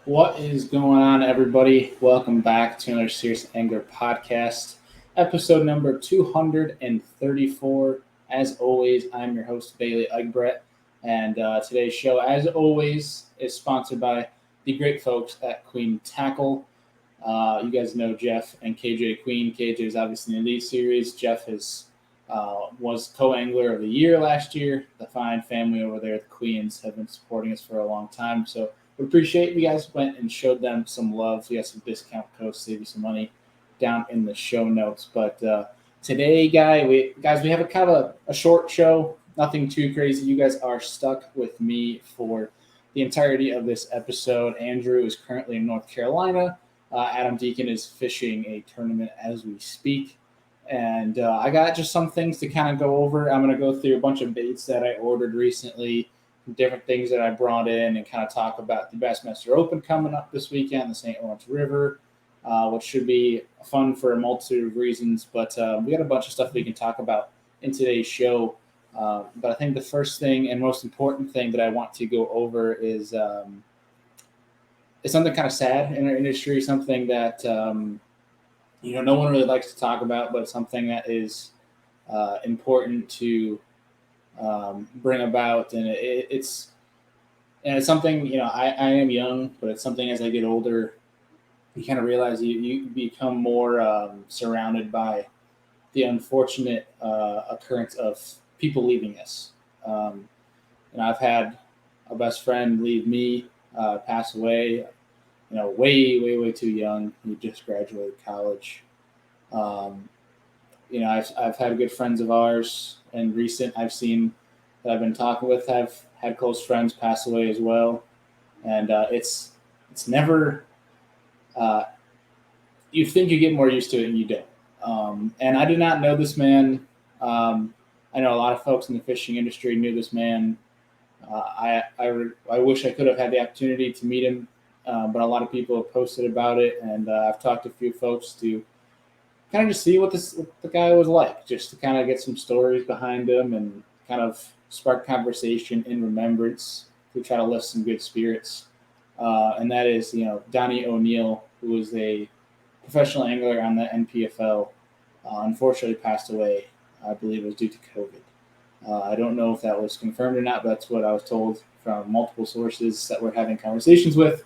What is going on, everybody? Welcome back to another Serious Angler podcast, episode number 234. As always, I'm your host, Bailey Egbrett, and today's show, as always, is sponsored by the great folks at Queen Tackle. You guys know Jeff and KJ Queen. KJ is obviously in the Elite Series. Jeff was co-angler of the year last year. The fine family over there at the Queens have been supporting us for a long time, so we appreciate you guys went and showed them some love. We got some discount codes, save you some money down in the show notes. But today, we have a kind of a short show, nothing too crazy. You guys are stuck with me for the entirety of this episode. Andrew is currently in North Carolina. Adam Deacon is fishing a tournament as we speak. And I got just some things to kind of go over. I'm going to go through a bunch of baits that I ordered recently, different things that I brought in, and kind of talk about the Bassmaster Open coming up this weekend, the St. Lawrence River, which should be fun for a multitude of reasons. But we got a bunch of stuff we can talk about in today's show. But I think the first thing and most important thing that I want to go over is it's something kind of sad in our industry, something that no one really likes to talk about, but something that is important to bring about, and it's something, I am young, but it's something as I get older, you kind of realize you become more surrounded by the unfortunate occurrence of people leaving us. I've had a best friend leave me, pass away, way too young. He just graduated college. I've had good friends of ours, and I've seen that I've been talking with have had close friends pass away as well, and it's never. You think you get more used to it, and you don't. And I did not know this man. I know a lot of folks in the fishing industry knew this man. I wish I could have had the opportunity to meet him, but a lot of people have posted about it, and I've talked to a few folks to kind of just see what the guy was like, just to kind of get some stories behind him and kind of spark conversation in remembrance to try to lift some good spirits. And that is, Donnie O'Neill, who was a professional angler on the NPFL, unfortunately passed away. I believe it was due to COVID. I don't know if that was confirmed or not, but that's what I was told from multiple sources that we're having conversations with.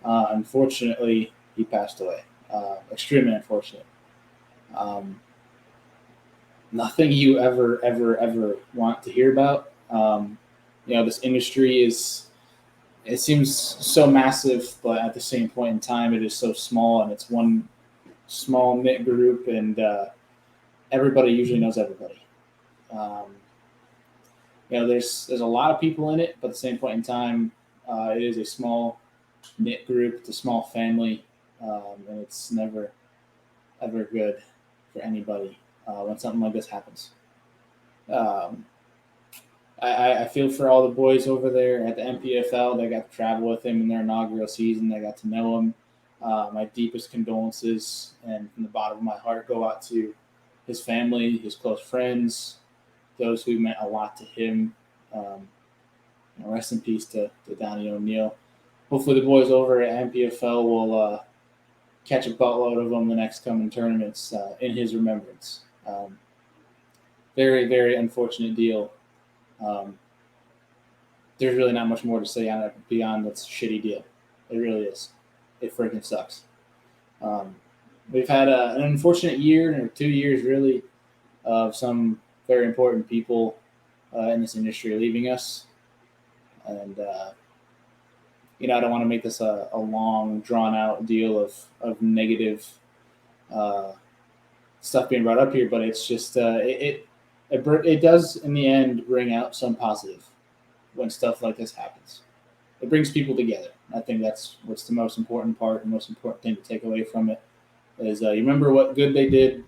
Unfortunately, he passed away. Extremely unfortunate. Nothing you ever want to hear about. This industry it seems so massive, but at the same point in time, it is so small, and it's one small knit group, and everybody usually knows everybody. There's a lot of people in it, but at the same point in time, it is a small knit group. It's a small family, and it's never ever good for anybody when something like this happens. I feel for all the boys over there at the MPFL. They got to travel with him in their inaugural season. They got to know him. My deepest condolences, and from the bottom of my heart, go out to his family, his close friends, those who meant a lot to him. Rest in peace to Donnie O'Neill. Hopefully the boys over at MPFL will catch a buttload of them the next coming tournaments in his remembrance. Very, very unfortunate deal. There's really not much more to say on it beyond that's a shitty deal. It really is. It freaking sucks. We've had an unfortunate year or 2 years, really, of some very important people in this industry leaving us. And, I don't want to make this a long, drawn-out deal of negative stuff being brought up here, but it's just it does, in the end, bring out some positive when stuff like this happens. It brings people together. I think that's what's the most important part, the most important thing to take away from it is you remember what good they did.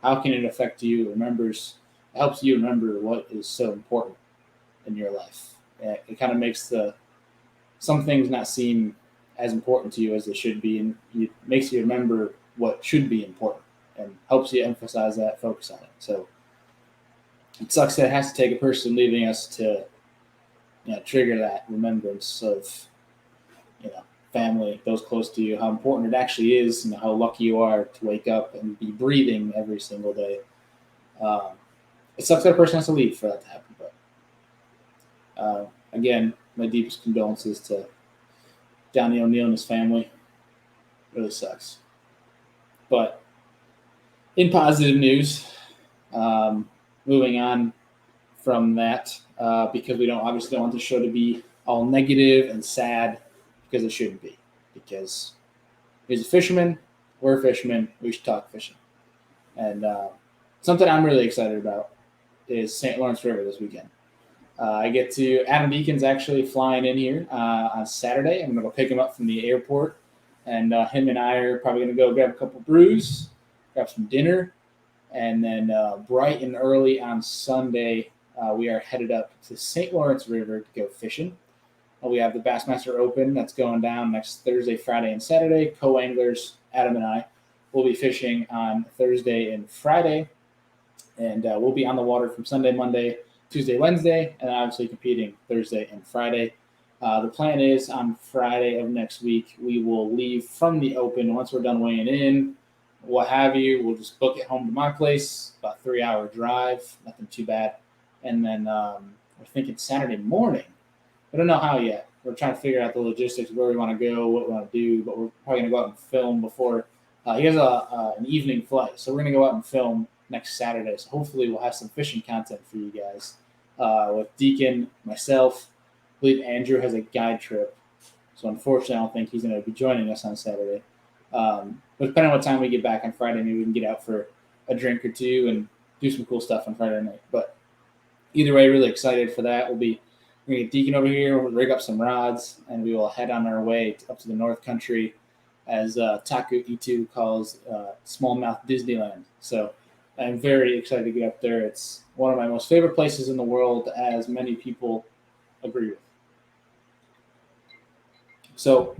How can it affect you? It helps you remember what is so important in your life. It kind of makes some things not seem as important to you as they should be, and it makes you remember what should be important and helps you emphasize that, focus on it. So it sucks that it has to take a person leaving us to trigger that remembrance of family, those close to you, how important it actually is, and how lucky you are to wake up and be breathing every single day. It sucks that a person has to leave for that to happen, but again, my deepest condolences to Donnie O'Neill and his family. It really sucks. But in positive news, moving on from that, because we obviously don't want the show to be all negative and sad, because it shouldn't be. Because he's a fisherman, we're fishermen, we should talk fishing. And something I'm really excited about is St. Lawrence River this weekend. I get to Adam Beacon's actually flying in here on Saturday. I'm going to go pick him up from the airport, and him and I are probably going to go grab a couple brews, grab some dinner, and then bright and early on Sunday, we are headed up to St. Lawrence River to go fishing. We have the Bassmaster Open that's going down next Thursday, Friday, and Saturday. Co-anglers, Adam and I, will be fishing on Thursday and Friday, and we'll be on the water from Sunday, Monday, Tuesday, Wednesday, and obviously competing Thursday and Friday. The plan is on Friday of next week, we will leave from the Open. Once we're done weighing in, what have you, we'll just book it home to my place, about a 3-hour drive, nothing too bad. And then we're thinking Saturday morning. We don't know how yet. We're trying to figure out the logistics, where we want to go, what we want to do, but we're probably going to go out and film before. He has an evening flight, so we're going to go out and film next Saturday. So hopefully we'll have some fishing content for you guys with Deacon, myself. I believe Andrew has a guide trip, so unfortunately I don't think he's going to be joining us on Saturday. But depending on what time we get back on Friday, maybe we can get out for a drink or two and do some cool stuff on Friday night. But either way, really excited for that. We're going to get Deacon over here, we'll rig up some rods, and we will head on our way up to the North Country, as Taku Itu calls Smallmouth Disneyland. So I'm very excited to get up there. It's one of my most favorite places in the world, as many people agree with. So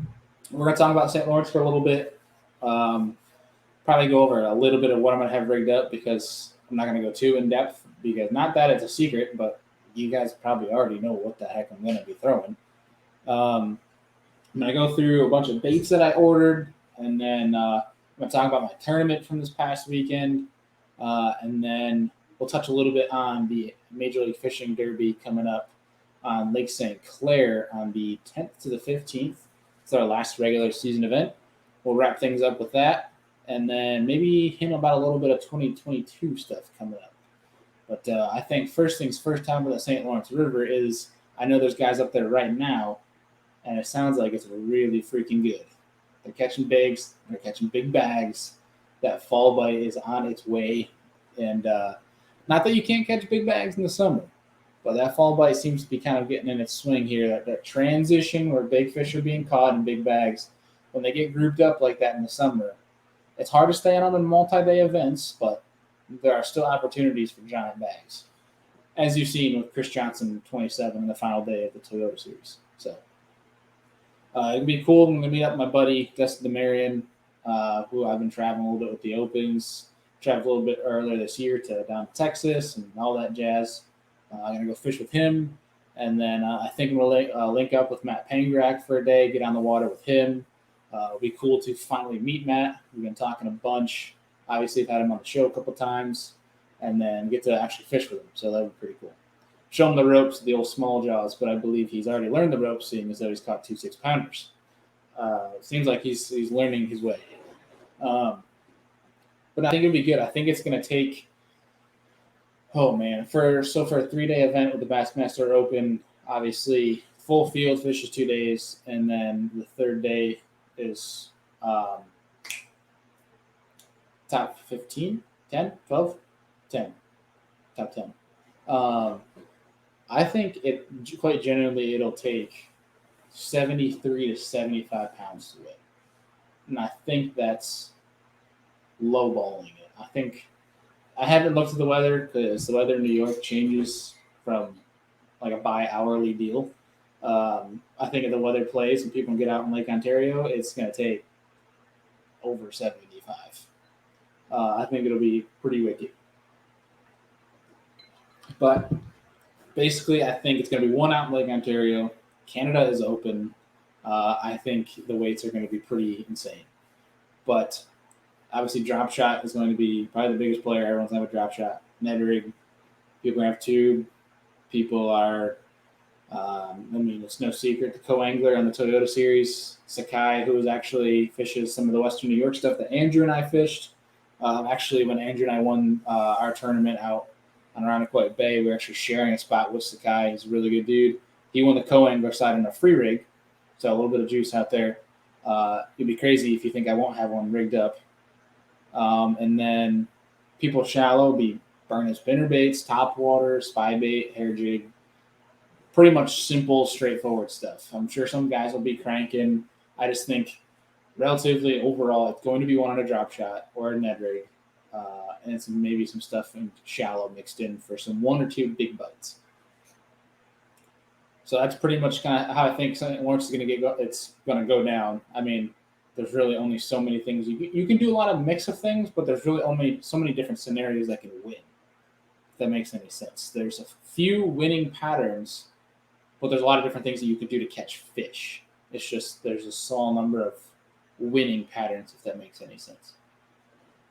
we're going to talk about St. Lawrence for a little bit. Probably go over a little bit of what I'm going to have rigged up, because I'm not going to go too in depth, because not that it's a secret, but you guys probably already know what the heck I'm going to be throwing. I'm going to go through a bunch of baits that I ordered, and then I'm going to talk about my tournament from this past weekend, and then we'll touch a little bit on the Major League Fishing Derby coming up on Lake St. Clair on the 10th to the 15th. It's our last regular season event. We'll wrap things up with that, and then maybe hint about a little bit of 2022 stuff coming up. But I think first things first, time with the St. Lawrence River is, I know there's guys up there right now, and it sounds like it's really freaking good. They're catching bigs. They're catching big bags. That fall bite is on its way. And not that you can't catch big bags in the summer, but that fall bite seems to be kind of getting in its swing here. That transition where big fish are being caught in big bags, when they get grouped up like that in the summer, it's hard to stay on them in multi-day events, but there are still opportunities for giant bags, as you've seen with Chris Johnson 27 in the final day of the Toyota Series. So it'll be cool. I'm going to meet up with my buddy, Dustin DeMarion, who I've been traveling a little bit with the Opens. Traveled a little bit earlier this year down to Texas and all that jazz. I'm going to go fish with him. And then I think we'll link up with Matt Pangrak for a day, get on the water with him. It'll be cool to finally meet Matt. We've been talking a bunch. Obviously, I've had him on the show a couple times, and then get to actually fish with him. So that would be pretty cool. Show him the ropes, the old small jaws, but I believe he's already learned the ropes, seeing as though he's caught 2 6-pounders. Seems like he's learning his way. But I think it'll be good. I think it's going to take, for a 3-day event with the Bassmaster Open, obviously full field fish is 2 days, and then the third day is top 15, 10, 12, 10, top 10. I think quite genuinely it'll take 73 to 75 pounds to weigh. And I think that's lowballing it. I think I haven't looked at the weather, because the weather in New York changes from like a bi-hourly deal. I think if the weather plays and people can get out in Lake Ontario, it's going to take over 75. I think it'll be pretty wicked. But basically, I think it's going to be one out in Lake Ontario. Canada is open. I think the weights are going to be pretty insane. But obviously, drop shot is going to be probably the biggest player. Everyone's going to have a drop shot. Ned rig, people have tube. People are, it's no secret, the co-angler on the Toyota Series, Sakai, who actually fishes some of the Western New York stuff that Andrew and I fished. Actually, when Andrew and I won our tournament out on Aranaquoit Bay, we were actually sharing a spot with Sakai. He's a really good dude. He won the co-angler side on a free rig, so a little bit of juice out there. It'd be crazy if you think I won't have one rigged up. And then people shallow be burning spinner baits, top water, spy bait, hair jig. Pretty much simple, straightforward stuff. I'm sure some guys will be cranking. I just think relatively overall, it's going to be one on a drop shot or a Ned rig. And maybe some stuff in shallow mixed in for some 1 or 2 big bites. So that's pretty much kind of how I think once it's going to go down. I mean, there's really only so many things you can do a lot of mix of things, but there's really only so many different scenarios that can win. If that makes any sense. There's a few winning patterns, but there's a lot of different things that you could do to catch fish. It's just there's a small number of winning patterns, if that makes any sense.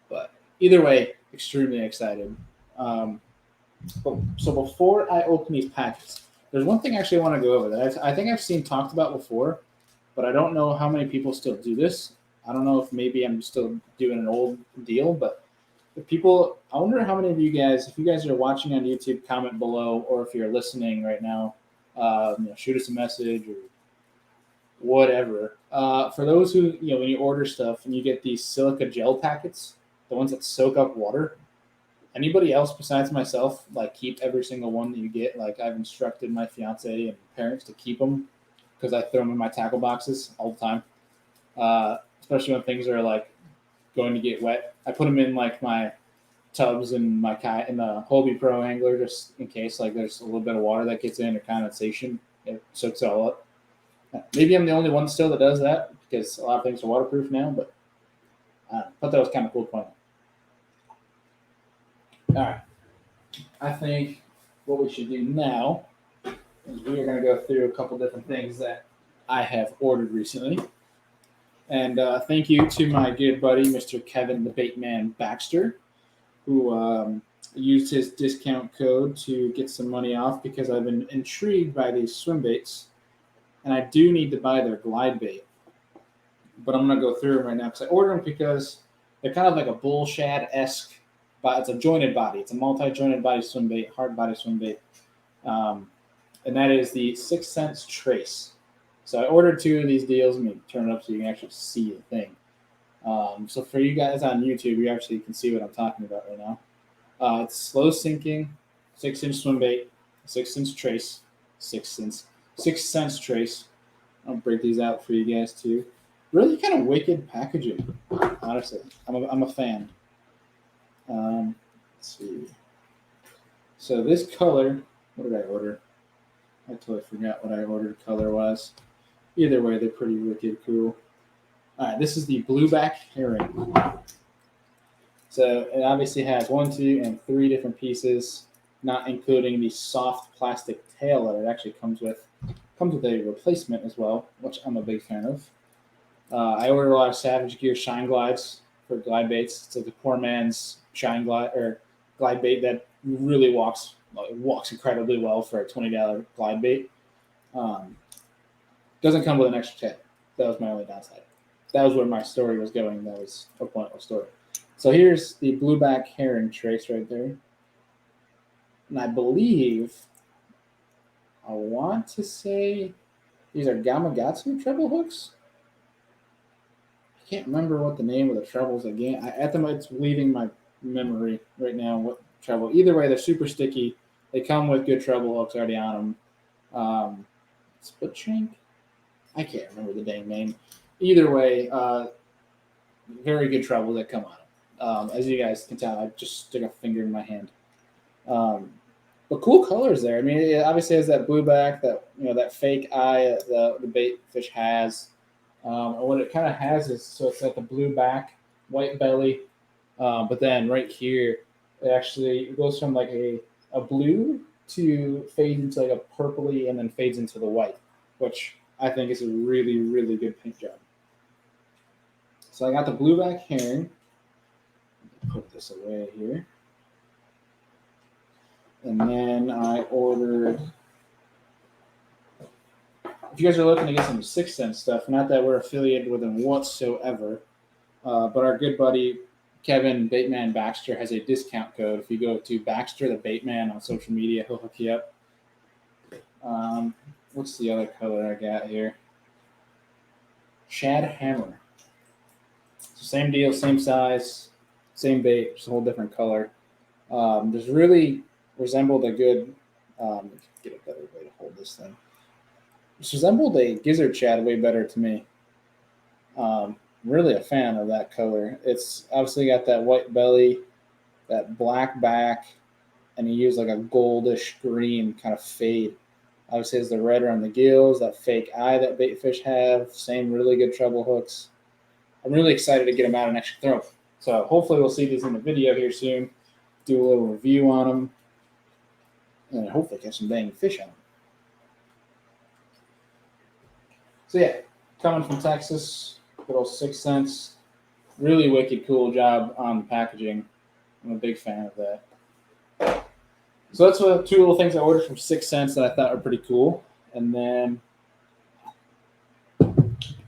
But either way, extremely excited. So before I open these packets, there's one thing actually I want to go over that I think I've seen talked about before, but I don't know how many people still do this. I don't know if maybe I'm still doing an old deal, but if people, I wonder how many of you guys, if you guys are watching on YouTube, comment below, or if you're listening right now, shoot us a message or whatever. For those who, when you order stuff and you get these silica gel packets, the ones that soak up water, anybody else besides myself, keep every single one that you get? I've instructed my fiance and parents to keep them because I throw them in my tackle boxes all the time, especially when things are going to get wet. I put them in my tubs and my kayak in the Hobie Pro angler just in case there's a little bit of water that gets in or condensation. It soaks it all up. Maybe I'm the only one still that does that because a lot of things are waterproof now, but I thought that was kind of cool point. All right. I think what we should do now is we are going to go through a couple different things that I have ordered recently. And thank you to my good buddy, Mr. Kevin the Baitman Baxter, who used his discount code to get some money off because I've been intrigued by these swim baits. And I do need to buy their glide bait. But I'm going to go through them right now because I ordered them because they're kind of like a bull shad-esque, but it's a jointed body. It's a multi-jointed body swim bait, hard body swim bait. And that is the 6 Sense Trace. So I ordered 2 of these deals. Let me turn it up so you can actually see the thing. So for you guys on YouTube, you actually can see what I'm talking about right now. It's slow sinking, 6-inch swim bait, 6 Sense Trace, 6 Sense Trace. I'll break these out for you guys too. Really kind of wicked packaging, honestly. I'm a fan. Let's see. So this color, what did I order? I totally forgot what I ordered color-wise. Either way, they're pretty wicked cool. All right, this is the blueback herring. So it obviously has 1, 2, and 3 different pieces, not including the soft plastic tail that it actually comes with. Comes with a replacement as well, which I'm a big fan of. I ordered a lot of Savage Gear Shine Glides for glide baits. It's like the poor man's shine glide or glide bait that really walks incredibly well for a $20 glide bait. Doesn't come with an extra tip. That was my only downside. That was where my story was going. That was a pointless story. So here's the blueback herring trace right there. And I believe, I want to say these are Gamakatsu treble hooks. I can't remember what the name of the trebles again. It's leaving my memory right now what treble. Either way, they're super sticky. They come with good treble hooks already on them. Split shank? I can't remember the dang name. Either way, very good trebles that come on them. As you guys can tell, I just stuck a finger in my hand. But cool colors there. I mean, it obviously has that blueback, that fake eye the bait fish has. And what it kind of has is, so it's like a blue back, white belly, but then right here, it goes from like a blue to fade into like a purpley and then fades into the white, which I think it's a really, really good paint job. So I got the blueback herring. Put this away here. And then I ordered, if you guys are looking to get some 6 Sense stuff, not that we're affiliated with them whatsoever, but our good buddy Kevin Baitman Baxter has a discount code. If you go to Baxter the Baitman on social media, he'll hook you up. What's the other color I got here? Shad Hammer. So same deal, same size, same bait, just a whole different color. Just really resembled a good, get a better way to hold this thing. Just resembled a gizzard shad way better to me. Really a fan of that color. It's obviously got that white belly, that black back, and he used like a goldish green kind of fade. Obviously has the red around the gills, that fake eye that bait fish have, same really good treble hooks. I'm really excited to get them out and actually throw them. So hopefully we'll see these in the video here soon, do a little review on them, and hopefully catch some dang fish on them. So yeah, coming from Texas, good old 6 Sense. Really wicked cool job on the packaging. I'm a big fan of that. So that's two little things I ordered from 6 Sense that I thought were pretty cool. And then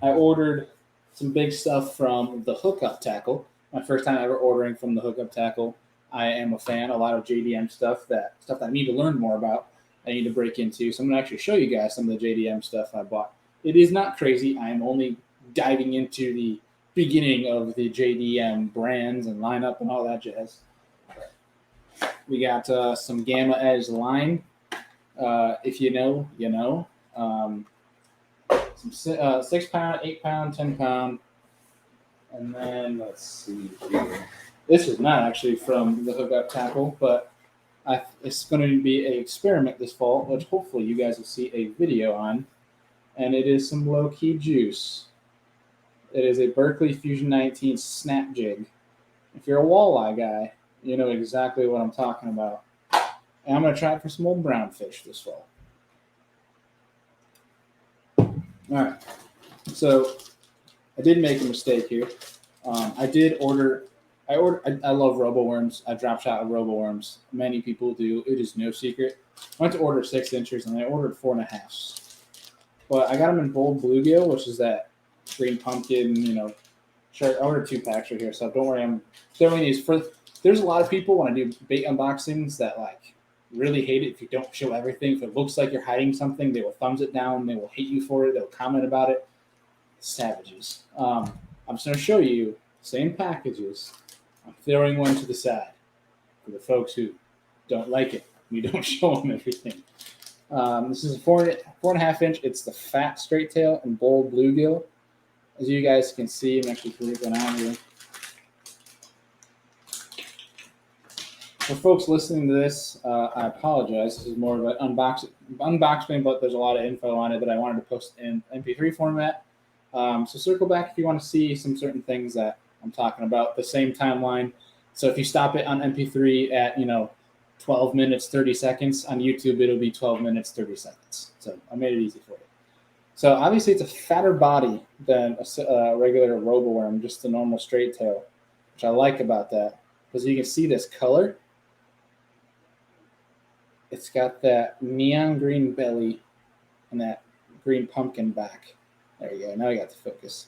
I ordered some big stuff from the Hookup Tackle. My first time ever ordering from the Hookup Tackle. I am a fan. A lot of JDM stuff that I need to learn more about. I need to break into. So I'm going to actually show you guys some of the JDM stuff I bought. It is not crazy. I am only diving into the beginning of the JDM brands and lineup and all that jazz. We got some Gamma Edge line. If you know, you know. Some 6 pound, 8 pound, 10 pound. And then let's see here. This is not actually from the Hookup Tackle, but it's going to be an experiment this fall, which hopefully you guys will see a video on. And it is some low-key juice. It is a Berkeley Fusion 19 snap jig. If you're a walleye guy, you know exactly what I'm talking about. And I'm going to try it for some old brown fish this fall. All right. So I did make a mistake here. I love robo-worms. I drop shot with robo-worms. Many people do. It is no secret. I went to order 6 inches and I ordered 4.5. But I got them in bold bluegill, which is that green pumpkin, shirt. I ordered 2 packs right here, so don't worry. I'm throwing these for. There's a lot of people when I do bait unboxings that really hate it if you don't show everything. If it looks like you're hiding something, they will thumbs it down. They will hate you for it. They'll comment about it. Savages. I'm just going to show you same packages. I'm throwing one to the side for the folks who don't like it. You don't show them everything. This is a 4.5 inch. It's the fat straight tail and bold bluegill. As you guys can see, I'm actually putting it on here. For folks listening to this, I apologize. This is more of an unboxing, but there's a lot of info on it that I wanted to post in MP3 format. So circle back if you want to see some certain things that I'm talking about. The same timeline. So if you stop it on MP3 at 12 minutes 30 seconds, on YouTube it'll be 12 minutes 30 seconds. So I made it easy for you. So obviously it's a fatter body than a regular robo-worm, just the normal straight tail, which I like about that because you can see this color. It's got that neon green belly and that green pumpkin back. There you go. Now I got the focus.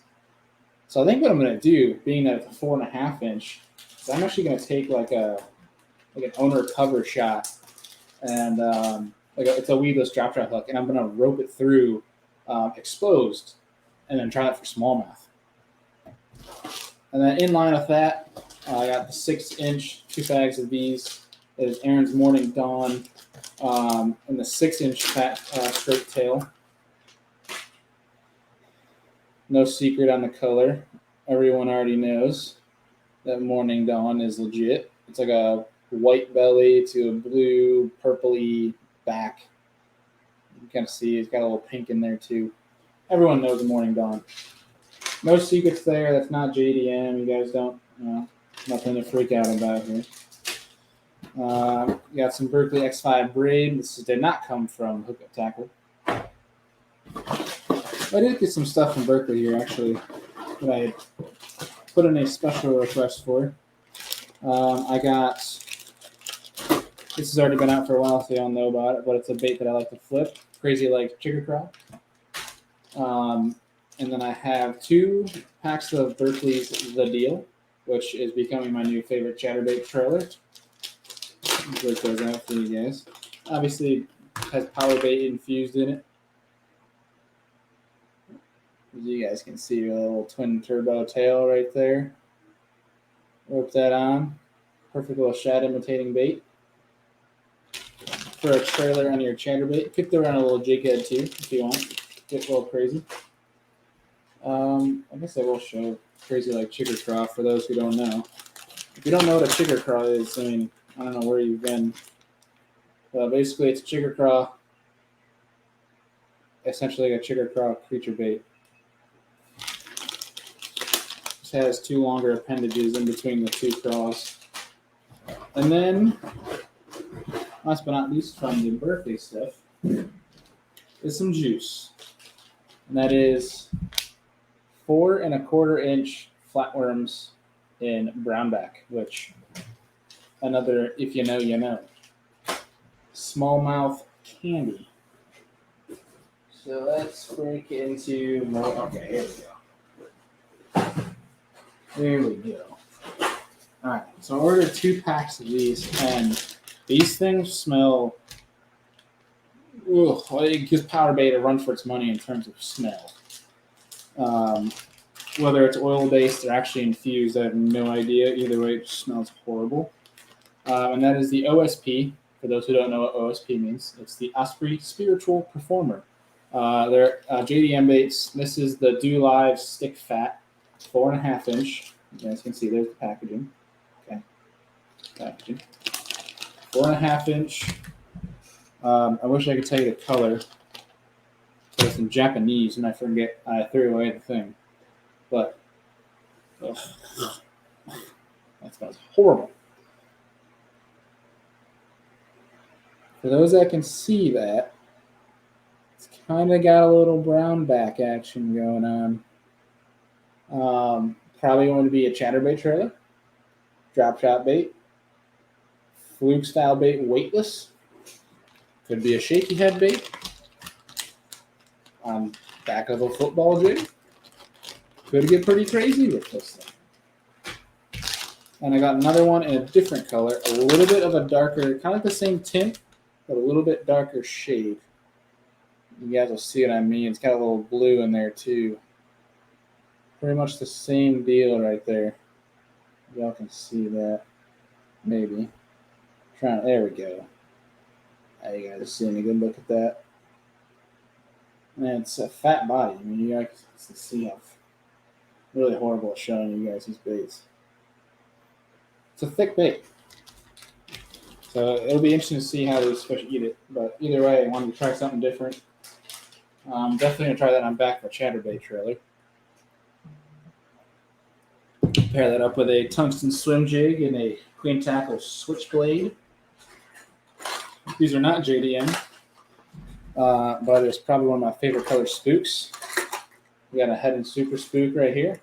So I think what I'm going to do, being that it's a 4.5 inch, is I'm actually going to take like an owner cover shot, and it's a weedless drop shot hook, and I'm going to rope it through exposed, and then try it for smallmouth. And then in line with that, I got the 6 inch, 2 bags of these. It is Aaron's Morning Dawn, and the 6 inch fat straight tail. No secret on the color. Everyone already knows that Morning Dawn is legit. It's like a white belly to a blue, purpley back. You can kind of see it's got a little pink in there too. Everyone knows the Morning Dawn. No secrets there. That's not JDM. You guys don't, nothing to freak out about here. You got some Berkeley X5 braid. This did not come from Hookup Tackle. I did get some stuff from Berkeley here, actually, that I put in a special request for. I got, this has already been out for a while, so you all know about it, but it's a bait that I like to flip. Crazy like chicken craw. And then I have 2 packs of Berkeley's The Deal, which is becoming my new favorite chatterbait trailer. Break those out for you guys. Obviously, has power bait infused in it. As you guys can see, a little twin turbo tail right there. Rope that on. Perfect little shad imitating bait for a trailer on your chatterbait. Could throw around a little jig head too if you want. Get a little crazy. I guess I will show crazy like chicken craw for those who don't know. If you don't know what a chicken craw is, I mean, I don't know where you've been. Basically, it's a chicken craw, essentially like a chicken craw creature bait. It has 2 longer appendages in between the 2 craws. And then, last but not least, from the Berkeley stuff, is some juice. And that is 4 1/4 inch flatworms in brownback, which another, if you know, you know. Smallmouth candy. So let's break into more. Okay, here we go. There we go. All right, so I ordered 2 packs of these, and these things smell. Ugh, it gives power bait a run for its money in terms of smell. Whether it's oil based or actually infused, I have no idea. Either way, it just smells horrible. And that is the OSP. For those who don't know what OSP means, it's the Osprey Spiritual Performer. They're JDM baits. This is the Do Live Stick Fat, 4 1/2 inch. You guys can see there's the packaging. Okay, packaging. 4 1/2 inch. I wish I could tell you the color. But it's in Japanese, and I forget. I threw away the thing. But that smells horrible. For those that can see that, it's kind of got a little brown back action going on. Probably going to be a chatterbait trailer, drop shot bait, fluke style bait, weightless. Could be a shaky head bait on back of a football jig. Could get pretty crazy with this thing. And I got another one in a different color, a little bit of a darker, kind of like the same tint, but a little bit darker shade. You guys will see what I mean. It's got a little blue in there too. Pretty much the same deal right there. Y'all can see that. Maybe. There we go. Now you guys are seeing a good look at that. And it's a fat body. I mean, you guys can see how really horrible it's showing you guys these baits. It's a thick bait. So it'll be interesting to see how these fish eat it. But either way, I wanted to try something different. Definitely going to try that on back of a chatterbait trailer. Pair that up with a tungsten swim jig and a queen tackle switchblade. These are not JDM, but it's probably one of my favorite color spooks. We got a head and super spook right here.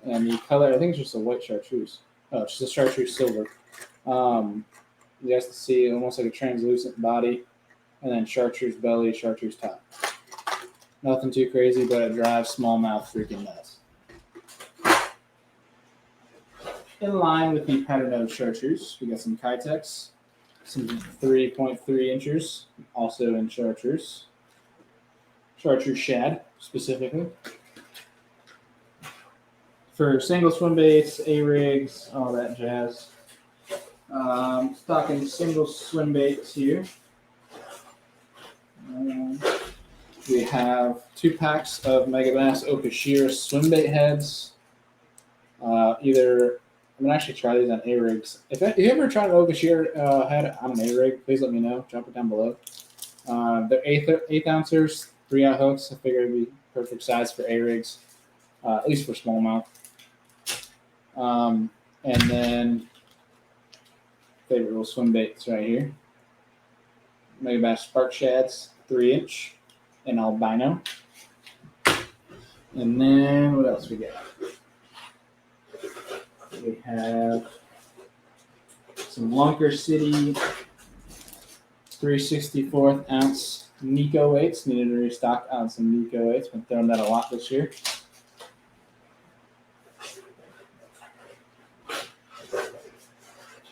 And the color, I think it's just a white chartreuse. Oh, it's just a chartreuse silver. You guys can see almost like a translucent body, and then chartreuse belly, chartreuse top. Nothing too crazy, but it drives smallmouth freaking nuts. In line with the pattern nose chartreuse, we got some Kayaks, some 3.3 inchers, also in chartreuse. Chartreuse shad, specifically. For single swim baits, A-rigs, all that jazz. Stocking single swim baits here. We have 2 packs of Mega Bass Open swim bait heads. I'm gonna actually try these on A-rigs. If you ever tried an Open head on an A-rig, please let me know. Drop it down below. They're 8 ounces, 3-out hooks. I figure it'd be perfect size for A-rigs, at least for smallmouth. And then favorite little swim baits right here. Mega Bass Spark Shads, 3 inch, and albino. And then what else we got? We have some Lunker City 3/64 ounce Nico weights. Needed to restock on some Nico weights. Been throwing that a lot this year.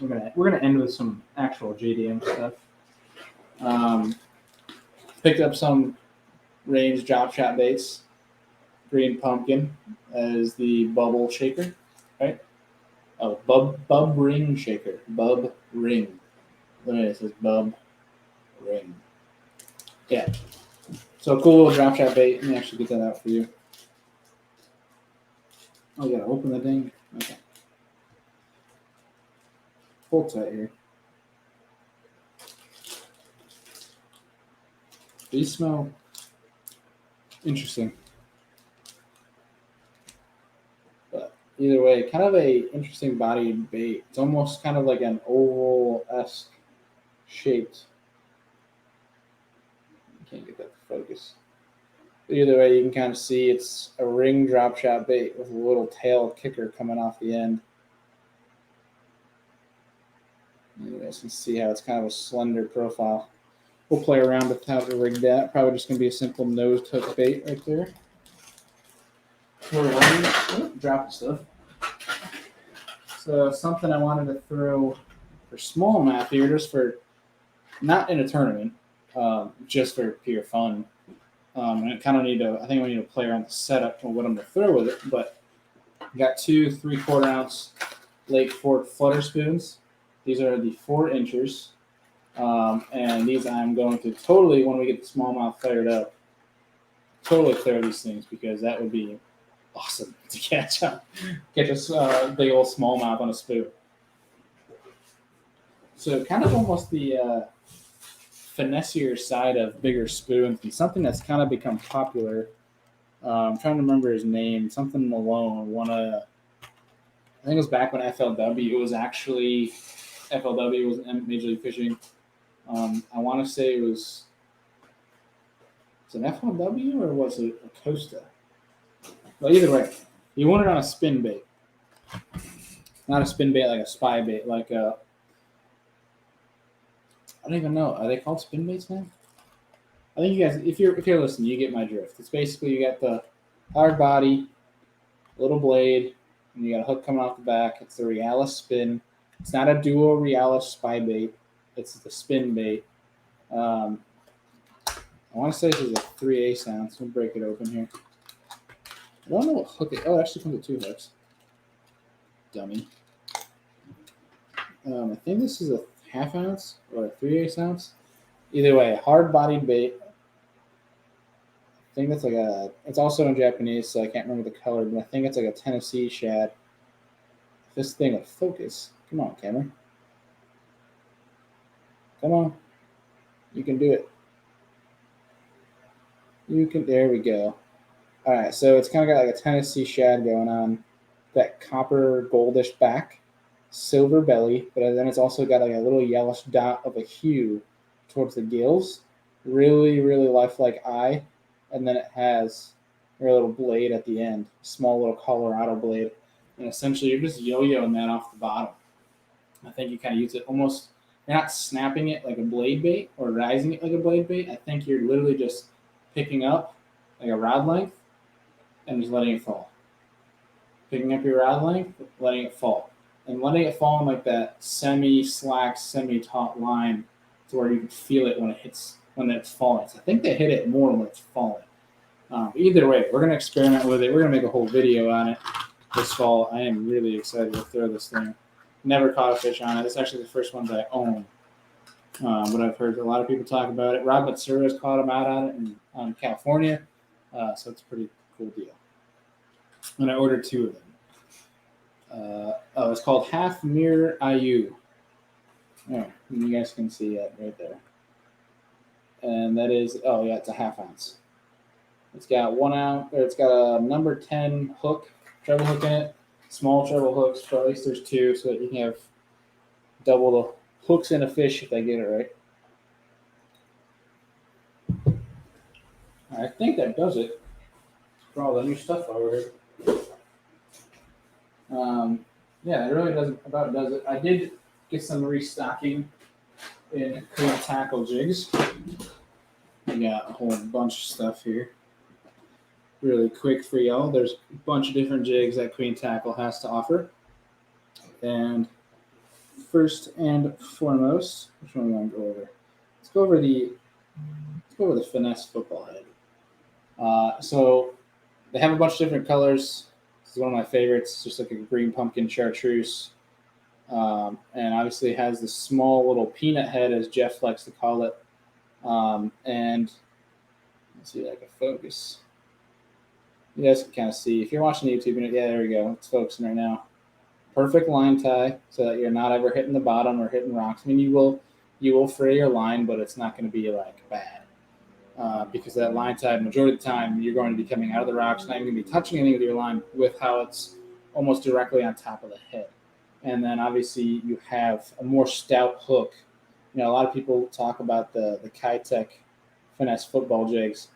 We're gonna end with some actual JDM stuff. Picked up some range drop shot baits. Green pumpkin as the bubble shaker, right? Oh, bub ring shaker. Bub ring. Look at it, it says bub ring. Yeah. So cool little drop shot bait. Let me actually get that out for you. Oh, you gotta open the thing. Okay. Hold tight here. These smell interesting. But either way, kind of a interesting body bait. It's almost kind of like an oval-esque shaped. Can't get that to focus. But either way, you can kind of see it's a ring drop shot bait with a little tail kicker coming off the end. You guys can see how it's kind of a slender profile. We'll play around with how to rig that. Probably just going to be a simple nose hook bait right there. Drop the stuff. So something I wanted to throw for smallmouth here, just for not in a tournament, just for pure fun. And I kind of I think we need to play around the setup and what I'm going to throw with it. But I got 2 3/4 ounce Lake Fork flutter spoons. These are the 4 inchers. And these I'm going to totally, when we get the smallmouth fired up, totally clear these things because that would be awesome to catch a big old smallmouth on a spoon. So kind of almost the finessier side of bigger spoons and something that's kind of become popular. I'm trying to remember his name. Something Malone. I think it was back when FLW was actually FLW was Major League Fishing. I want to say it was an FLW or was it a Costa? Well, either way, you want it on a spin bait. Not a spin bait like a spy bait, like a. I don't even know. Are they called spin baits now? I think you guys, if you're listening, you get my drift. It's basically you got the hard body, little blade, and you got a hook coming off the back. It's the Realis spin. It's not a duo Realis spy bait. It's the spin bait. I want to say this is a 3/8 ounce. We'll break it open here. I don't know what hook it. Oh, it actually comes with 2 hooks. Dummy. I think this is a 1/2 ounce or a 3/8 ounce. Either way, hard-bodied bait. I think that's it's also in Japanese, so I can't remember the color, but I think it's like a Tennessee shad. If this thing will focus. Come on, camera. Come on. You can do it. There we go. All right, so it's kind of got like a Tennessee shad going on. That copper goldish back, silver belly, but then it's also got like a little yellowish dot of a hue towards the gills. Really, really lifelike eye. And then it has a little blade at the end, small little Colorado blade. And essentially you're just yo-yoing that off the bottom. I think you kind of use it almost, you're not snapping it like a blade bait or rising it like a blade bait. I think you're literally just picking up like a rod length and just letting it fall. Picking up your rod length, letting it fall. And letting it fall in like that semi-slack, semi-taut line to where you can feel it when it's falling. So I think they hit it more when it's falling. Either way, we're going to experiment with it. We're going to make a whole video on it this fall. I am really excited to throw this thing. Never caught a fish on it. It's actually the first one that I own. But I've heard a lot of people talk about it. Rob Matsuro's caught him out on it in California. So it's a pretty cool deal. And I ordered 2 of them. It's called Half Mirror IU. There, you guys can see it right there. And that is, it's a 1/2 ounce. It's got 1 ounce, or it's got a number 10 hook, treble hook in it. Small treble hooks, but at least there's 2, so that you can have double the hooks in a fish if they get it right. I think that does it. for all the new stuff over here. Yeah, it really does it. I did get some restocking in clean tackle jigs. I got a whole bunch of stuff here. Really quick for y'all. There's a bunch of different jigs that Queen Tackle has to offer. And first and foremost, which one do we want to go over? Let's go over the finesse football head. So they have a bunch of different colors. This is one of my favorites. It's just like a green pumpkin chartreuse. And obviously it has the small little peanut head, as Jeff likes to call it. And let's see if I can focus. You guys can kind of see. If you're watching YouTube, yeah, there we go. It's focusing right now. Perfect line tie so that you're not ever hitting the bottom or hitting rocks. I mean, you will fray your line, but it's not going to be like bad. Because that line tie, majority of the time, you're going to be coming out of the rocks, not even going to be touching anything with your line, with how it's almost directly on top of the head. And then obviously you have a more stout hook. You know, a lot of people talk about the Kitech finesse football jigs.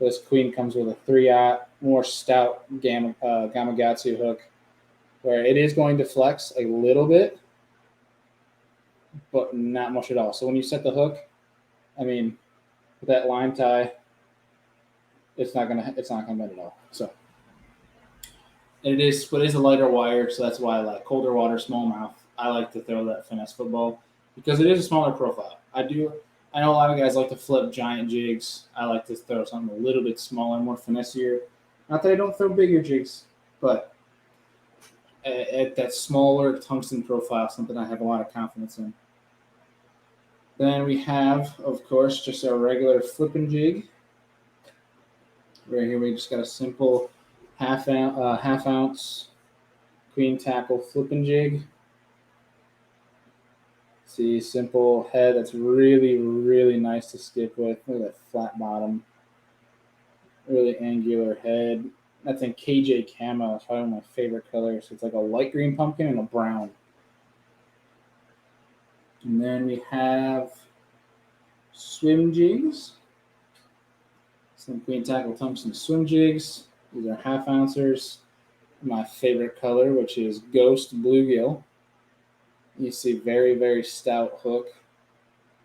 This Queen comes with a 3/0 more stout Gamakatsu hook, where it is going to flex a little bit, but not much at all. So when you set the hook, I mean, with that line tie, it's not gonna bend at all. So it is a lighter wire, so that's why I like colder water, smallmouth. I like to throw that finesse football because it is a smaller profile. I know a lot of guys like to flip giant jigs. I like to throw something a little bit smaller, more finessier. Not that I don't throw bigger jigs, but at that smaller tungsten profile, something I have a lot of confidence in. Then we have, of course, just our regular flipping jig. Right here, we just got a simple half ounce Queen Tackle flipping jig. See, simple head that's really, really nice to skip with. Look at that flat bottom. Really angular head. That's in KJ Camo. It's probably one of my favorite colors. It's like a light green pumpkin and a brown. And then we have swim jigs. Some Queen Tackle tungsten swim jigs. These are half ouncers. My favorite color, which is Ghost Bluegill. You see very, very stout hook.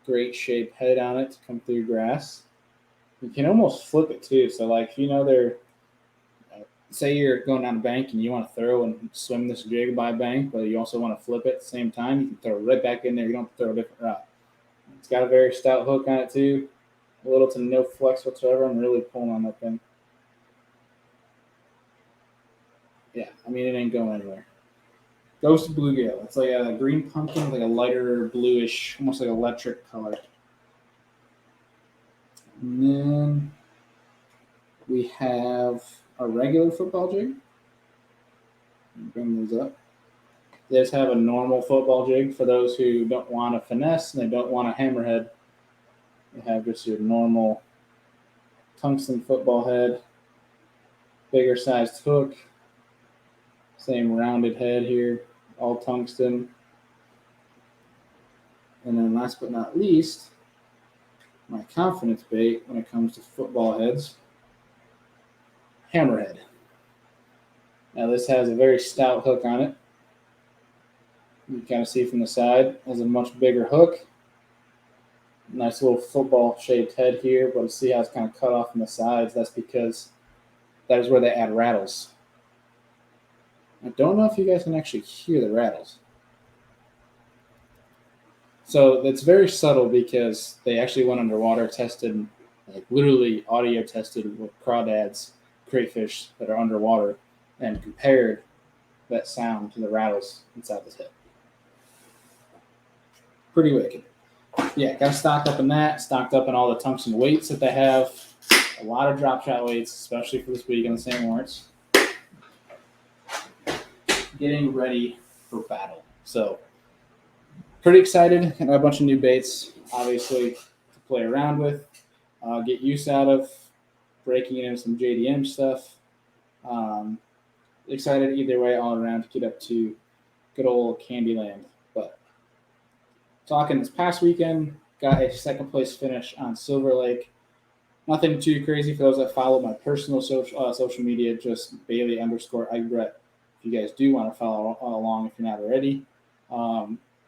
Great shaped head on it to come through grass. You can almost flip it too. So like, say you're going down a bank and you want to throw and swim this jig by bank, but you also want to flip it at the same time, you can throw it right back in there. You don't have to throw a different route. It's got a very stout hook on it too. A little to no flex whatsoever. I'm really pulling on that thing. Yeah, I mean, it ain't going anywhere. Ghost Bluegill. It's like a green pumpkin, like a lighter bluish, almost like electric color. And then we have a regular football jig. Bring these up. They just have a normal football jig for those who don't want a finesse and they don't want a hammerhead. You have just your normal tungsten football head, bigger sized hook, same rounded head here, all tungsten. And then last but not least, my confidence bait when it comes to football heads, hammerhead. Now this has a very stout hook on it. You can kind of see from the side, it has a much bigger hook. Nice little football shaped head here, but see how it's kind of cut off from the sides. That's because that is where they add rattles. I don't know if you guys can actually hear the rattles. So it's very subtle because they actually went underwater, tested, like literally audio tested with crawdads, crayfish that are underwater, and compared that sound to the rattles inside this head. Pretty wicked. Yeah, got stocked up in that, stocked up in all the tungsten weights that they have. A lot of drop shot weights, especially for this week on the St. Lawrence. Getting ready for battle. So, pretty excited. Got a bunch of new baits, obviously, to play around with, get use out of, breaking into some JDM stuff. Excited either way all around to get up to good old Candyland. But talking this past weekend, got a second place finish on Silver Lake. Nothing too crazy for those that follow my personal social media, just Bailey_Eggbret. If you guys do want to follow along, if you're not already.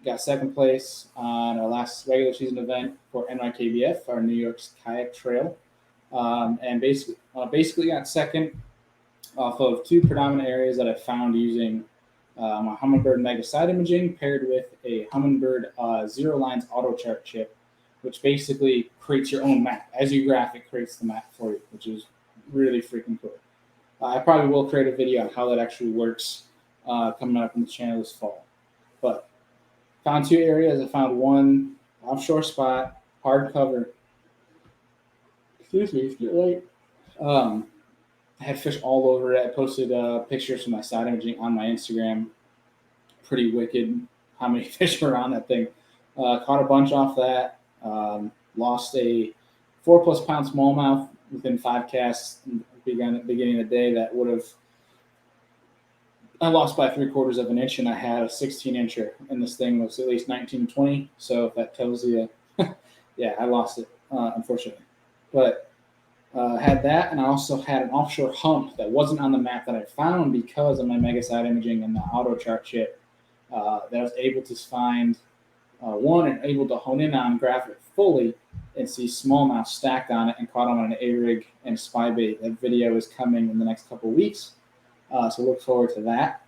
Got second place on our last regular season event for NYKBF, our New York's kayak trail, and basically got second off of two predominant areas that I found using a Humminbird Mega Side Imaging paired with a Humminbird Zero Lines Auto Chart chip, which basically creates your own map. As you graph, it creates the map for you, which is really freaking cool. I probably will create a video on how that actually works coming up on the channel this fall. But found two areas. I found one offshore spot, hard cover. Excuse me, it's getting late. I had fish all over it. I posted pictures from my side imaging on my Instagram. Pretty wicked how many fish were on that thing. Caught a bunch off that. Lost a 4+ pound smallmouth within 5 casts at the beginning of the day. That would have, I lost by 3/4 of an inch, and I had a 16-incher, and this thing was at least 19-20. So if that tells you, yeah, I lost it, unfortunately. But had that, and I also had an offshore hump that wasn't on the map that I found because of my Mega Side Imaging and the auto chart chip that I was able to find one and able to hone in on, graph it fully, and see smallmouth stacked on it and caught them on an A-rig and spy bait. That video is coming in the next couple of weeks, so look forward to that.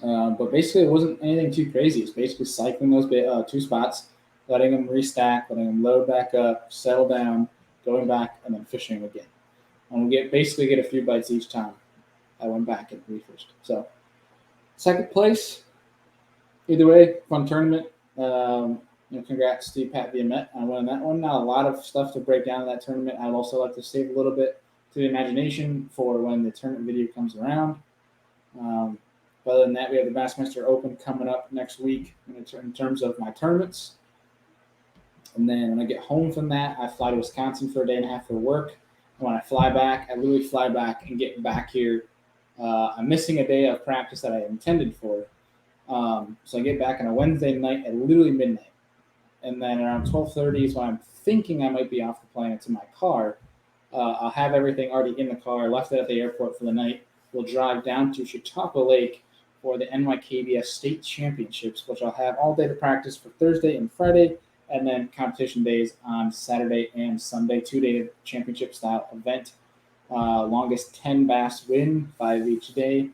But basically, it wasn't anything too crazy. It's basically cycling those two spots, letting them restack, letting them load back up, settle down, going back, and then fishing again. And we'll basically get a few bites each time I went back and refished. So, second place, either way, fun tournament. Congrats to Pat Viamet on winning that one. Not a lot of stuff to break down in that tournament. I'd also like to save a little bit to the imagination for when the tournament video comes around. But other than that, we have the Bassmaster Open coming up next week in terms of my tournaments. And then when I get home from that, I fly to Wisconsin for a day and a half for work. And when I fly back, I literally fly back and get back here. I'm missing a day of practice that I intended for. So I get back on a Wednesday night at literally midnight. And then around 12:30 is when I'm thinking I might be off the plane to my car. I'll have everything already in the car, left it at the airport for the night. We'll drive down to Chautauqua Lake for the NYKBS State Championships, which I'll have all day to practice for Thursday and Friday, and then competition days on Saturday and Sunday, 2-day championship style event. Longest 10 bass win, 5 each day.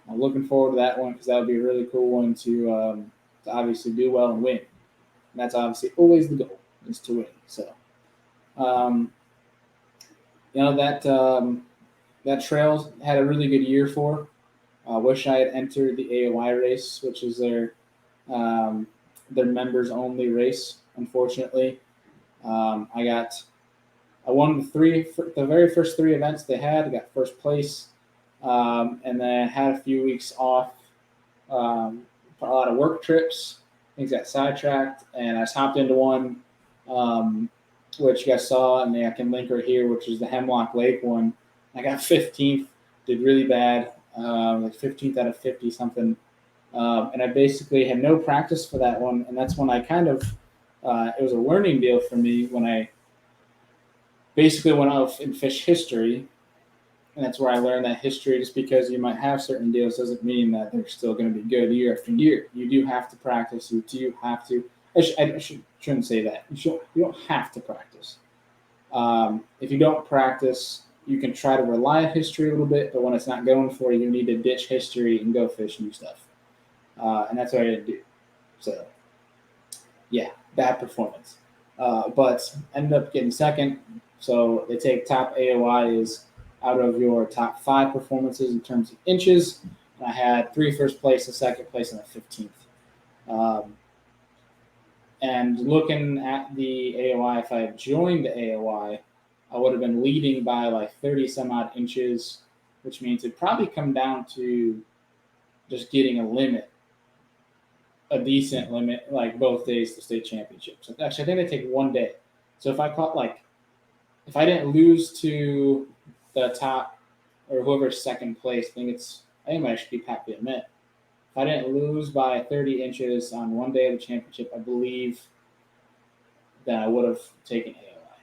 I'm looking forward to that one because that would be a really cool one to obviously do well and win. And that's obviously always the goal, is to win. So, that trail had a really good year for. I wish I had entered the AOI race, which is their members only race. Unfortunately, I won the very first 3 events they had. I got first place, and then had a few weeks off, a lot of work trips. Things got sidetracked, and I just hopped into one, which you guys saw, and I can link right here, which is the Hemlock Lake one. I got 15th, did really bad, like 15th out of 50 something. And I basically had no practice for that one. And that's when I kind of, it was a learning deal for me when I basically went out and fished history. And that's where I learned that history, just because you might have certain deals doesn't mean that they're still going to be good year after year. You do have to practice. You do have to. I shouldn't say that. You don't have to practice. If you don't practice, you can try to rely on history a little bit, but when it's not going for you, you need to ditch history and go fish new stuff. And that's what I didn't do. So, yeah, bad performance. But ended up getting second. So they take top AOI is out of your top 5 performances in terms of inches. And I had 3 first place, a second place, and a 15th. And looking at the AOI, if I had joined the AOI, I would have been leading by like 30 some odd inches, which means it'd probably come down to just getting a decent limit, like both days to state championships. Actually, I think they take 1 day. So if I didn't lose to the top or whoever's second place, I think it might actually be Pat Viamet. If I didn't lose by 30 inches on 1 day of the championship, I believe that I would have taken AOI.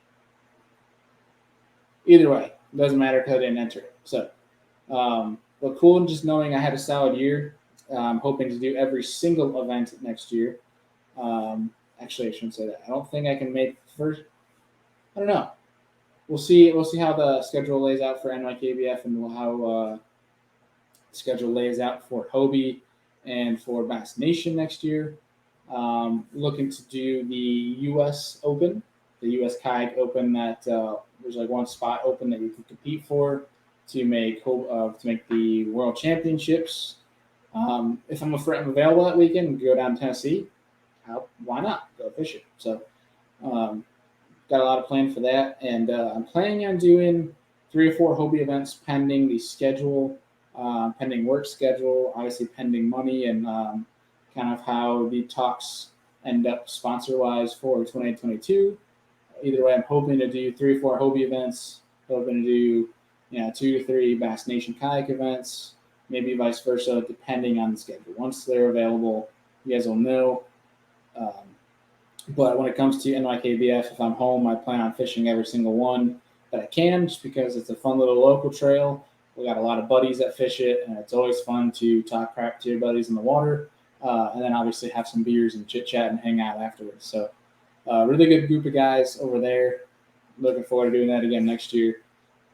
either way, it doesn't matter because I didn't enter it. So, but cool, just knowing I had a solid year. I'm hoping to do every single event next year. Actually, I shouldn't say that. I don't think I can make first. I don't know. We'll see. We'll see how the schedule lays out for NYKBF and how the schedule lays out for Hobie and for Bass Nation next year. Looking to do the U.S. Open, the U.S. Kayak Open. That there's like one spot open that you can compete for to make the World Championships. If I'm available that weekend, go down to Tennessee. Why not go fishing? So, got a lot of plan for that, and I'm planning on doing 3 or 4 Hobie events pending the schedule, pending work schedule, obviously pending money, and kind of how the talks end up sponsor-wise for 2022. Either way, I'm hoping to do 3 or 4 Hobie events, hoping to do 2 to 3 Bass Nation kayak events, maybe vice versa, depending on the schedule. Once they're available, you guys will know. But when it comes to NYKBF, if I'm home, I plan on fishing every single one that I can, just because it's a fun little local trail. We got a lot of buddies that fish it, and it's always fun to talk crap to your buddies in the water, and then obviously have some beers and chit chat and hang out afterwards. So, really good group of guys over there. Looking forward to doing that again next year.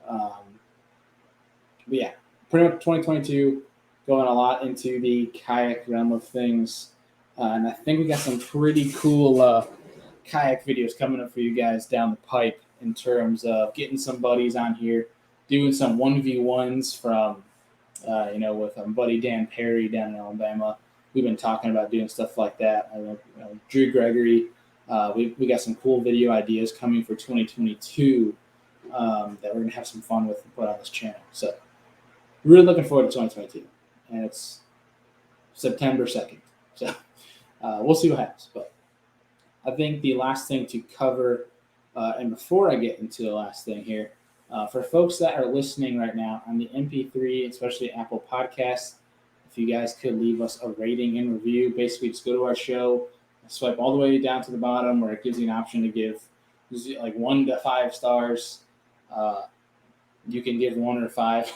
But yeah, pretty much 2022 going a lot into the kayak realm of things. And I think we got some pretty cool kayak videos coming up for you guys down the pipe in terms of getting some buddies on here, doing some 1v1s from, with our buddy Dan Perry down in Alabama. We've been talking about doing stuff like that. Drew Gregory. We got some cool video ideas coming for 2022 that we're going to have some fun with and put on this channel. So, really looking forward to 2022. And it's September 2nd. So, we'll see what happens. But I think the last thing to cover, and before I get into the last thing here, for folks that are listening right now on the MP3, especially Apple Podcasts, if you guys could leave us a rating and review, basically just go to our show, swipe all the way down to the bottom where it gives you an option to give like 1 to 5 stars. You can give 1 or 5,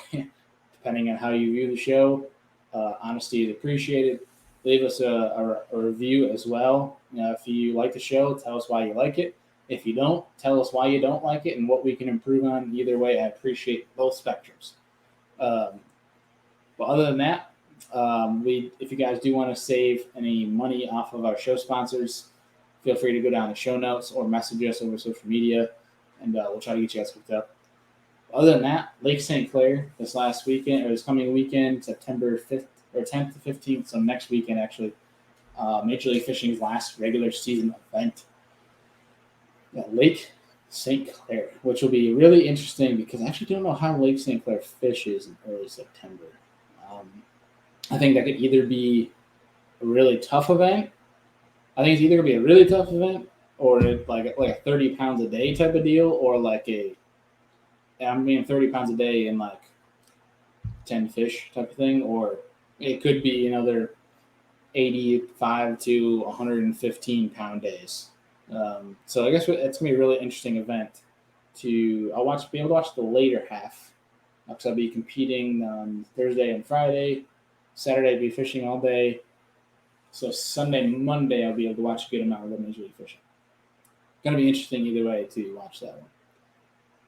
depending on how you view the show. Honesty is appreciated. Leave us a review as well. If you like the show, tell us why you like it. If you don't, tell us why you don't like it and what we can improve on. Either way, I appreciate both spectrums. But other than that, if you guys do want to save any money off of our show sponsors, feel free to go down the show notes or message us over social media, and we'll try to get you guys hooked up. Other than that, Lake St. Clair this coming weekend, September 5th or 10th to 15th, so next weekend actually, Major League Fishing's last regular season event. Lake St. Clair, which will be really interesting because I actually don't know how Lake St. Clair fishes in early September. I think that could either be a really tough event. I think it's either going to be a really tough event or like a 30 pounds a day type of deal, or like 30 pounds a day and like 10 fish type of thing, or it could be another 85 to 115 pound days. So I guess it's going to be a really interesting event. Be able to watch the later half because I'll be competing on Thursday and Friday. Saturday I'll be fishing all day. So Sunday, Monday I'll be able to watch a good amount of the Major League Fishing. Going to be interesting either way to watch that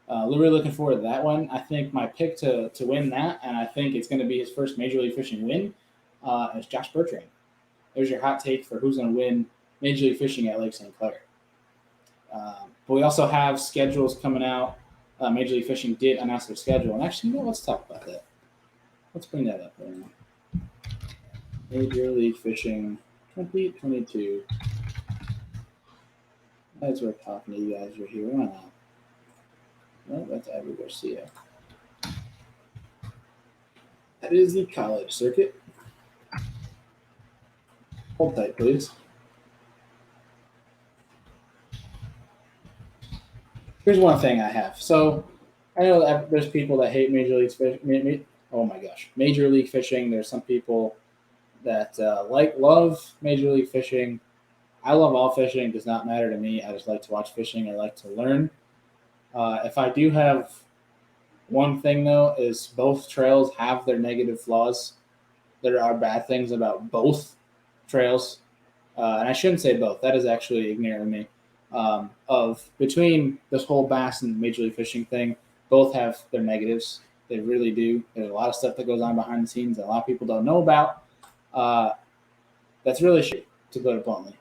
one. Really looking forward to that one. I think my pick to win that, and I think it's going to be his first Major League Fishing win, is Josh Bertrand. There's your hot take for who's going to win Major League Fishing at Lake St. Clair. But we also have schedules coming out. Major League Fishing did announce their schedule. And actually, let's talk about that. Let's bring that up right now. Major League Fishing 2022. That's worth talking to you guys right here. Why not? Well, that's Abby Garcia. That is the college circuit. Hold tight, please. Here's one thing I have. So I know that there's people that hate Major League Fishing. Oh my gosh, Major League Fishing. There's some people that love Major League Fishing. I love all fishing. It does not matter to me. I just like to watch fishing. I like to learn. If I do have One thing, though, is both trails have their negative flaws. There are bad things about both trails. And I shouldn't say both. That is actually ignorant of me. Of between this whole bass and Major League Fishing thing, both have their negatives. They really do. There's a lot of stuff that goes on behind the scenes that a lot of people don't know about. That's really shitty, to put it bluntly.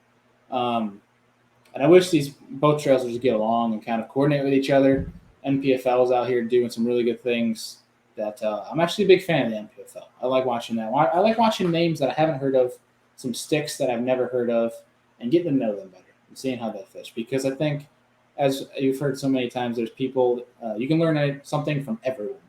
And I wish these both trails would just get along and kind of coordinate with each other. NPFL is out here doing some really good things. That I'm actually a big fan of the NPFL. I like watching that. I like watching names that I haven't heard of, some sticks that I've never heard of, and getting to know them better and seeing how they fish. Because I think, as you've heard so many times, there's people you can learn something from everyone.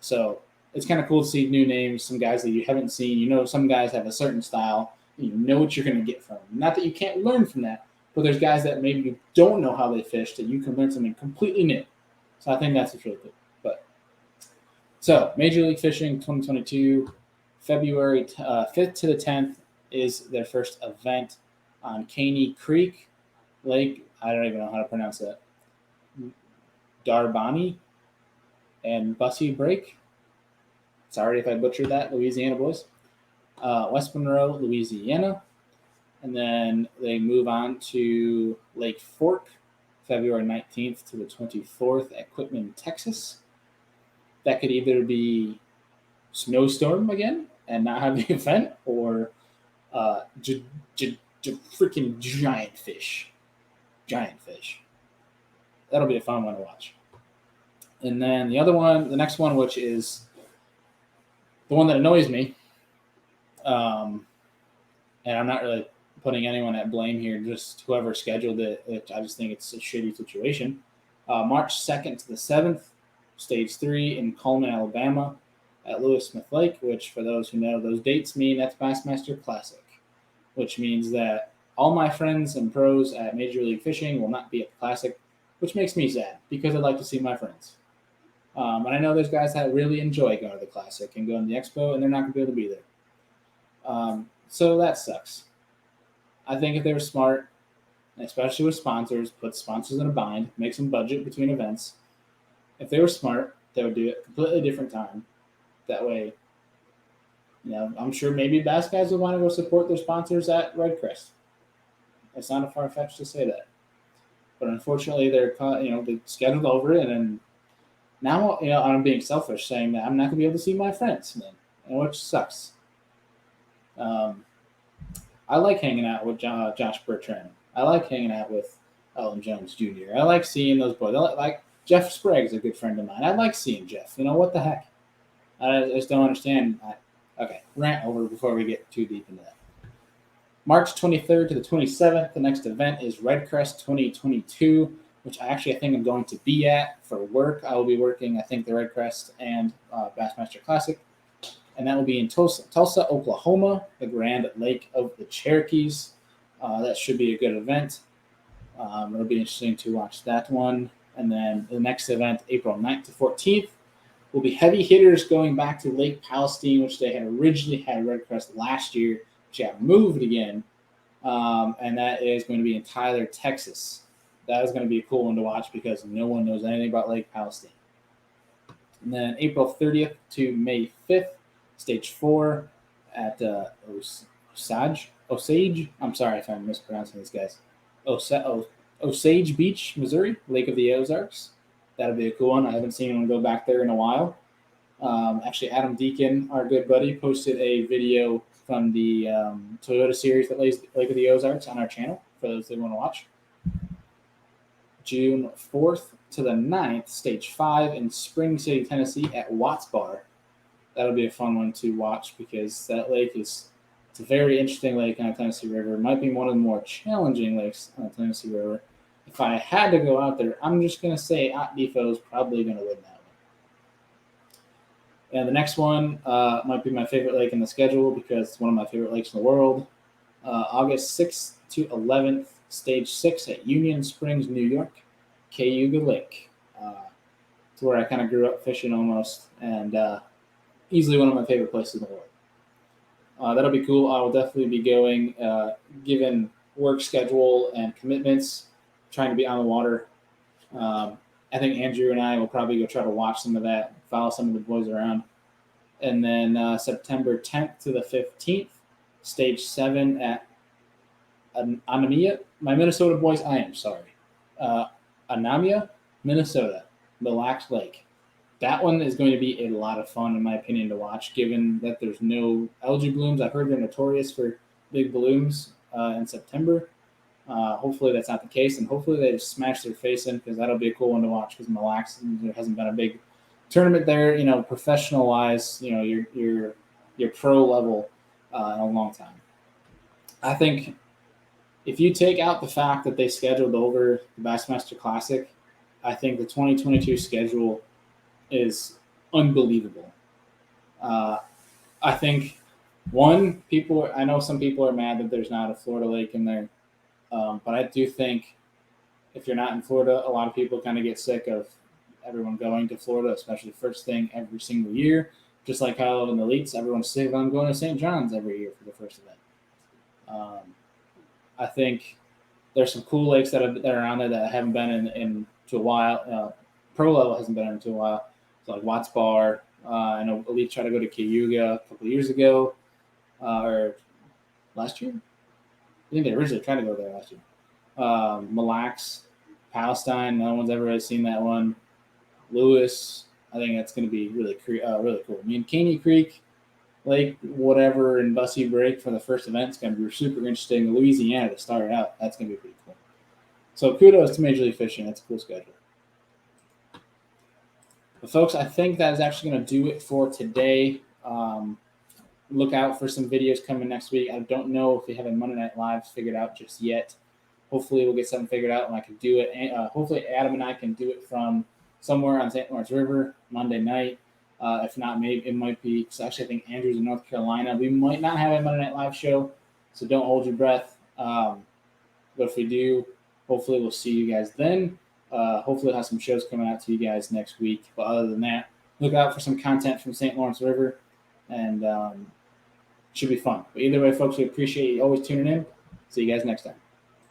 So it's kind of cool to see new names, some guys that you haven't seen. You know, some guys have a certain style. You know what you're going to get from them. Not that you can't learn from that, but there's guys that maybe you don't know how they fish that you can learn something completely new. So I think that's really cool. So Major League Fishing 2022, February 5th to the 10th is their first event on Caney Creek Lake. I don't even know how to pronounce that. Darbani and Bussy Break. Sorry if I butchered that, Louisiana boys. West Monroe, Louisiana. And then they move on to Lake Fork, February 19th to the 24th at Quitman, Texas. That could either be snowstorm again and not have the event, or freaking giant fish. Giant fish. That'll be a fun one to watch. And then the next one, which is the one that annoys me, and I'm not really putting anyone at blame here, just whoever scheduled it. I just think it's a shitty situation. March 2nd to the 7th, Stage 3 in Coleman, Alabama at Lewis Smith Lake, which for those who know, those dates mean that's Bassmaster Classic, which means that all my friends and pros at Major League Fishing will not be at the Classic, which makes me sad because I'd like to see my friends. And I know there's guys that really enjoy going to the Classic and going to the Expo, and they're not going to be able to be there. So that sucks. I think if they were smart, especially with sponsors, put sponsors in a bind, make some budget between events. If they were smart, they would do it a completely different time. That way, I'm sure maybe bass guys would want to go support their sponsors at Red Crest. It's not a far-fetched to say that. But unfortunately, they scheduled over it, and now, I'm being selfish saying that I'm not going to be able to see my friends, which sucks. I like hanging out with Josh Bertrand. I like hanging out with Ellen Jones Jr. I like seeing those boys. Like Jeff Sprague's a good friend of mine. I like seeing Jeff. What the heck? I just don't understand. Okay, rant over before we get too deep into that. March 23rd to the 27th, the next event is Red Crest 2022, which I think I'm going to be at for work. I will be working, I think, the Red Crest and Bassmaster Classic. And that will be in Tulsa, Oklahoma, the Grand Lake of the Cherokees. That should be a good event. It'll be interesting to watch that one. And then the next event, April 9th to 14th, will be heavy hitters going back to Lake Palestine, which they had originally had Red Crest last year, which got moved again. And that is going to be in Tyler, Texas. That is going to be a cool one to watch because no one knows anything about Lake Palestine. And then April 30th to May 5th, Stage 4 at Osage. I'm sorry if I'm mispronouncing these guys. Osage Beach, Missouri, Lake of the Ozarks. That'll be a cool one. I haven't seen anyone go back there in a while. Actually, Adam Deacon, our good buddy, posted a video from the Toyota series that lays Lake of the Ozarks on our channel for those that want to watch. June 4th to the 9th, Stage 5 in Spring City, Tennessee at Watts Bar. That'll be a fun one to watch because that lake it's a very interesting lake on the Tennessee River. It might be one of the more challenging lakes on the Tennessee River. If I had to go out there, I'm just going to say Ott Defo is probably going to win that one. And the next one might be my favorite lake in the schedule because it's one of my favorite lakes in the world. August 6th to 11th, Stage 6 at Union Springs, New York, Cayuga Lake. It's where I kind of grew up fishing almost, and easily one of my favorite places in the world. That'll be cool. I will definitely be going, given work schedule and commitments, trying to be on the water I think Andrew and I will probably go try to watch some of that, follow some of the boys around. And then September 10th to the 15th, stage 7 at Anamia. My Minnesota boys, I am sorry. Anamia, Minnesota, Mille Lacs Lake. That one is going to be a lot of fun, in my opinion, to watch, given that there's no algae blooms. I've heard they're notorious for big blooms in September. Hopefully that's not the case, and hopefully they smash their face in, because that'll be a cool one to watch, because Mille Lacs, there hasn't been a big tournament there, professional-wise, your pro level in a long time. I think if you take out the fact that they scheduled over the Bassmaster Classic, I think the 2022 schedule is unbelievable. I think, I know some people are mad that there's not a Florida lake in there, but I do think if you're not in Florida, a lot of people kind of get sick of everyone going to Florida, especially first thing every single year. Just like how in the elites, everyone's sick of them going to St. John's every year for the first event. I think there's some cool lakes that are around there that haven't been in to a while. Pro level hasn't been in to a while. So like Watts Bar. I know Elite tried to go to Cayuga a couple of years ago, or last year. I think they originally tried to go there last year. Mille Lacs, Palestine. No one's ever really seen that one. Lewis. I think that's going to be really cool. I mean, Caney Creek, Lake, whatever, and Bussy Break for the first event is going to be super interesting. Louisiana to start out. That's going to be pretty cool. So kudos to Major League Fishing. That's a cool schedule. But folks, I think that is actually going to do it for today. Look out for some videos coming next week. I don't know if we have a Monday Night Live figured out just yet. Hopefully we'll get something figured out and I can do it. And, hopefully Adam and I can do it from somewhere on St. Lawrence River Monday night. If not, maybe it might be, because actually I think Andrew's in North Carolina. We might not have a Monday Night Live show, so don't hold your breath. But if we do, hopefully we'll see you guys then. Hopefully we'll have some shows coming out to you guys next week. But other than that, look out for some content from St. Lawrence River, and should be fun. But either way, folks, we appreciate you always tuning in. See you guys next time.